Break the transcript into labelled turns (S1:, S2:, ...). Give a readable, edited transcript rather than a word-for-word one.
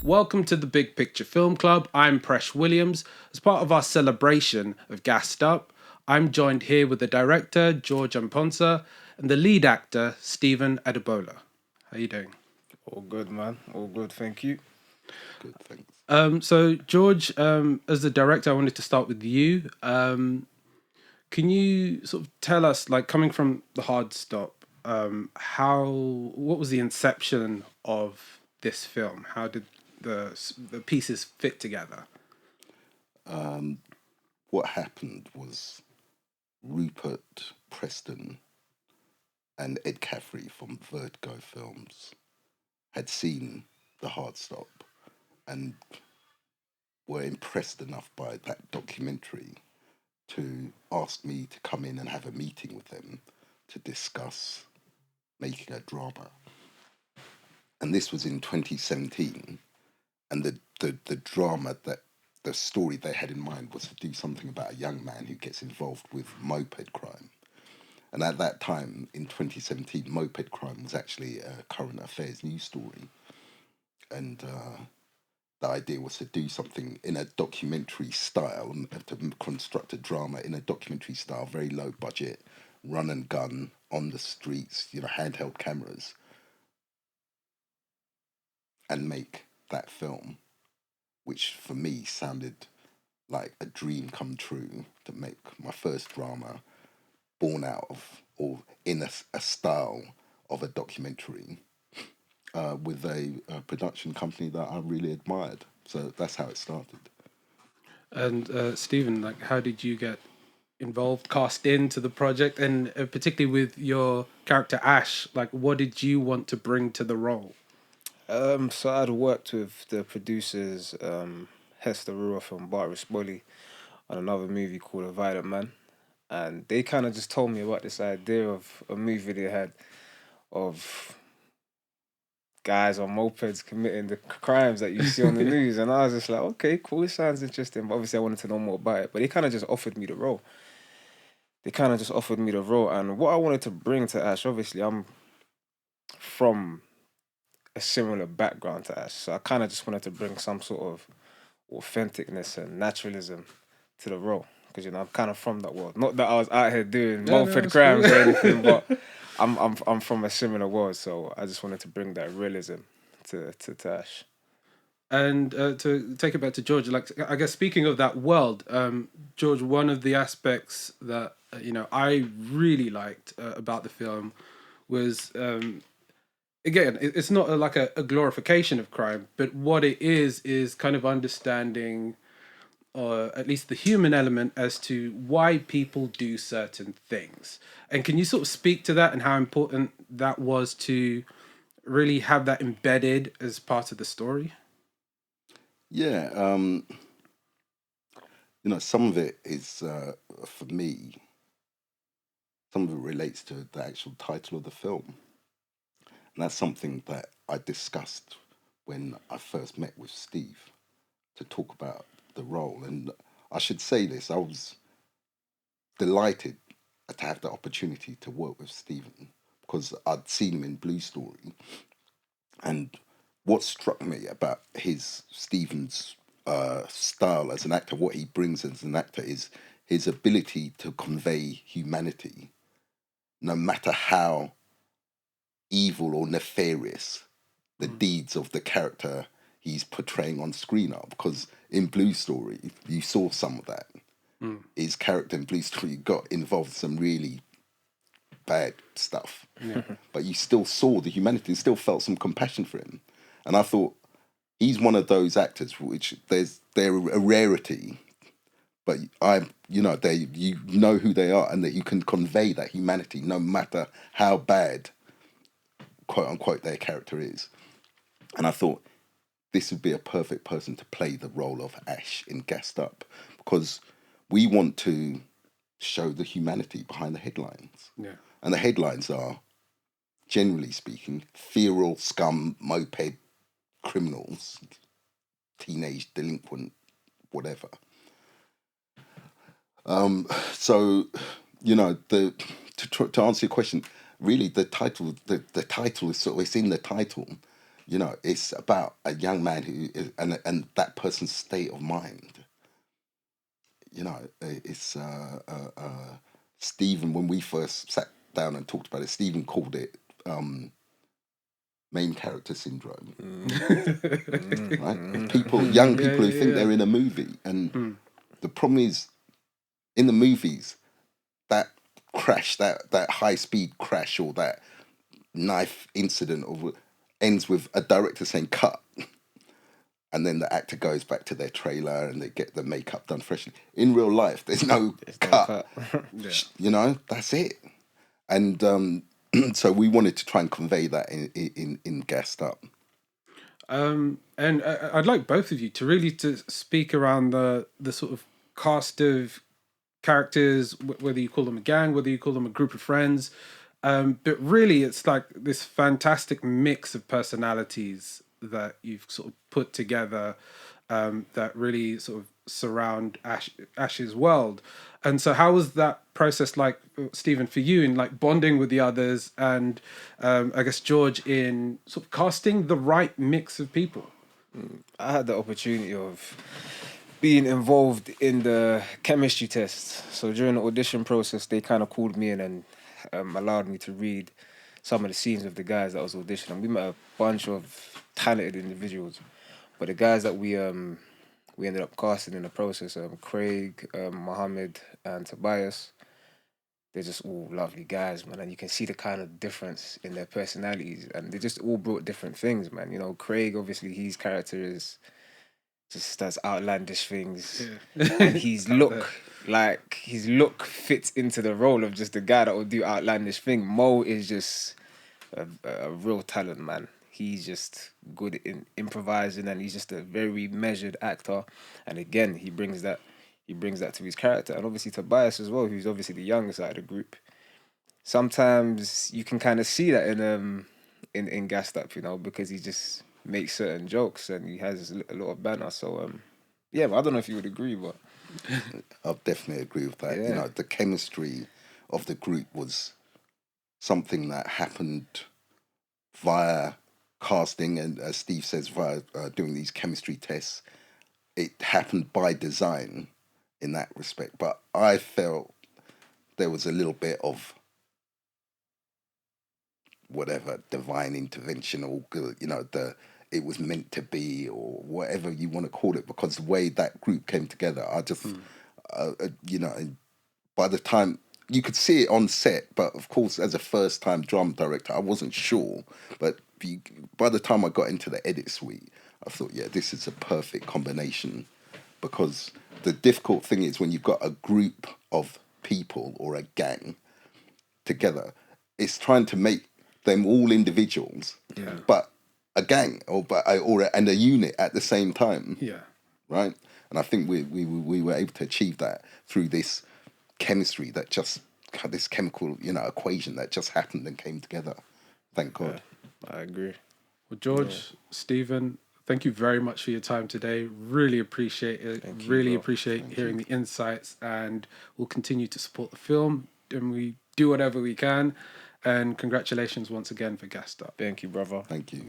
S1: Welcome to the Big Picture Film Club. I'm Presh Williams. As part of our celebration of Gassed Up, I'm joined here with the director, George Amponsah, and the lead actor, Stephen Odubola. How you doing?
S2: All good, man. All good, thank you.
S3: Good, thanks.
S1: So George, as the director, I wanted to start with you. Can you sort of tell us, like, coming from the hard stop, what was the inception of this film? How did the pieces fit together?
S3: What happened was Rupert Preston and Ed Caffrey from Vertigo Films had seen The Hard Stop and were impressed enough by that documentary to ask me to come in and have a meeting with them to discuss making a drama. And this was in 2017. And the drama that the story they had in mind was to do something about a young man who gets involved with moped crime. And at that time, in 2017, moped crime was actually a current affairs news story. And the idea was to do something in a documentary style, and to construct a drama in a documentary style, very low budget, run and gun on the streets, handheld cameras, and make that film, which for me sounded like a dream come true, to make my first drama born out of or in a style of a documentary, with a production company that I really admired. So that's how it started.
S1: And Stephen, like, how did you get involved, cast into the project, and particularly with your character Ash? Like, what did you want to bring to the role?
S2: So I'd worked with the producers, Hester Ruoff and Bart Rispoli, on another movie called A Violent Man. And they kind of just told me about this idea of a movie they had of guys on mopeds committing the crimes that you see on the news. And I was just like, okay, cool, it sounds interesting. But obviously I wanted to know more about it. But they kind of just offered me the role. And what I wanted to bring to Ash, obviously I'm from a similar background to Ash. So I kind of just wanted to bring some sort of authenticness and naturalism to the role. Because, I'm kind of from that world. Not that I was out here doing moped crimes or anything, but I'm from a similar world. So I just wanted to bring that realism to Ash.
S1: And to take it back to George, like, I guess speaking of that world, George, one of the aspects that I really liked about the film was, again, it's not like a glorification of crime, but what it is kind of understanding, or at least the human element, as to why people do certain things. And can you sort of speak to that and how important that was to really have that embedded as part of the story?
S3: Yeah, some of it is, for me, some of it relates to the actual title of the film. And that's something that I discussed when I first met with Steve to talk about the role. And I should say this, I was delighted to have the opportunity to work with Stephen, because I'd seen him in Blue Story. And what struck me about Stephen's style as an actor, what he brings as an actor, is his ability to convey humanity, no matter how evil or nefarious the deeds of the character he's portraying on screen are. Because in Blue Story, you saw some of that. His character in Blue Story got involved in some really bad stuff, but you still saw the humanity, you still felt some compassion for him. And I thought, he's one of those actors which they're a rarity, but you know who they are, and that you can convey that humanity no matter how bad, quote unquote, their character is. And I thought this would be a perfect person to play the role of Ash in Gassed Up, because we want to show the humanity behind the headlines.
S1: Yeah.
S3: And the headlines are, generally speaking, feral scum, moped criminals, teenage delinquent, whatever. So, to answer your question, really the title is it's in the title. You know, it's about a young man who is, and that person's state of mind. You know, it's Stephen. When we first sat down and talked about it, Stephen called it main character syndrome. Right? People, young people who think they're in a movie, and the problem is, in the movies, that crash, that high speed crash, or that knife incident, or ends with a director saying cut, and then the actor goes back to their trailer and they get the makeup done freshly. In real life, there's no cut. You know, that's it. And so we wanted to try and convey that in Gassed Up.
S1: And I'd like both of you to really to speak around the sort of cast of characters, whether you call them a gang, whether you call them a group of friends. But really, it's like this fantastic mix of personalities that you've sort of put together that really sort of surround Ash's world. And so how was that process like, Stephen, for you in like bonding with the others, and I guess George in sort of casting the right mix of people?
S2: I had the opportunity of being involved in the chemistry test. So during the audition process, they kind of called me in and allowed me to read some of the scenes with the guys that was auditioning. We met a bunch of talented individuals, but the guys that we ended up casting in the process, Craig, Mohammed, and Tobias, they're just all lovely guys, man. And you can see the kind of difference in their personalities, and they just all brought different things, man. You know, Craig, obviously, his character is just does outlandish things, and his look fits into the role of just the guy that will do outlandish thing. Mo is just a real talent, man. He's just good in improvising, and he's just a very measured actor. And again, he brings that to his character. And obviously Tobias as well, who's obviously the younger side of the group. Sometimes you can kind of see that in Gassed Up, you know, because he just makes certain jokes and he has a lot of banter. So yeah, but I don't know if you would agree, but
S3: I'll definitely agree with that.
S2: Yeah.
S3: You know, the chemistry of the group was something that happened via casting, and as Steve says, via doing these chemistry tests. It happened by design in that respect, but I felt there was a little bit of whatever divine intervention, or you know, it was meant to be, or whatever you want to call it, because the way that group came together, I just you know, by the time you could see it on set, but of course, as a first-time drum director, I wasn't sure. But by the time I got into the edit suite, I thought, yeah, this is a perfect combination. Because the difficult thing is when you've got a group of people or a gang together, it's trying to make them all individuals, but a gang and a unit at the same time.
S1: Yeah.
S3: Right. And I think we were able to achieve that through this chemistry that just this chemical, you know, equation that just happened and came together. Thank God.
S2: I agree.
S1: Well, George, Stephen, thank you very much for your time today. Really appreciate it. Appreciate hearing the insights, and we'll continue to support the film, and we do whatever we can. And congratulations once again for Gassed Up.
S2: Thank you, brother.
S3: Thank you.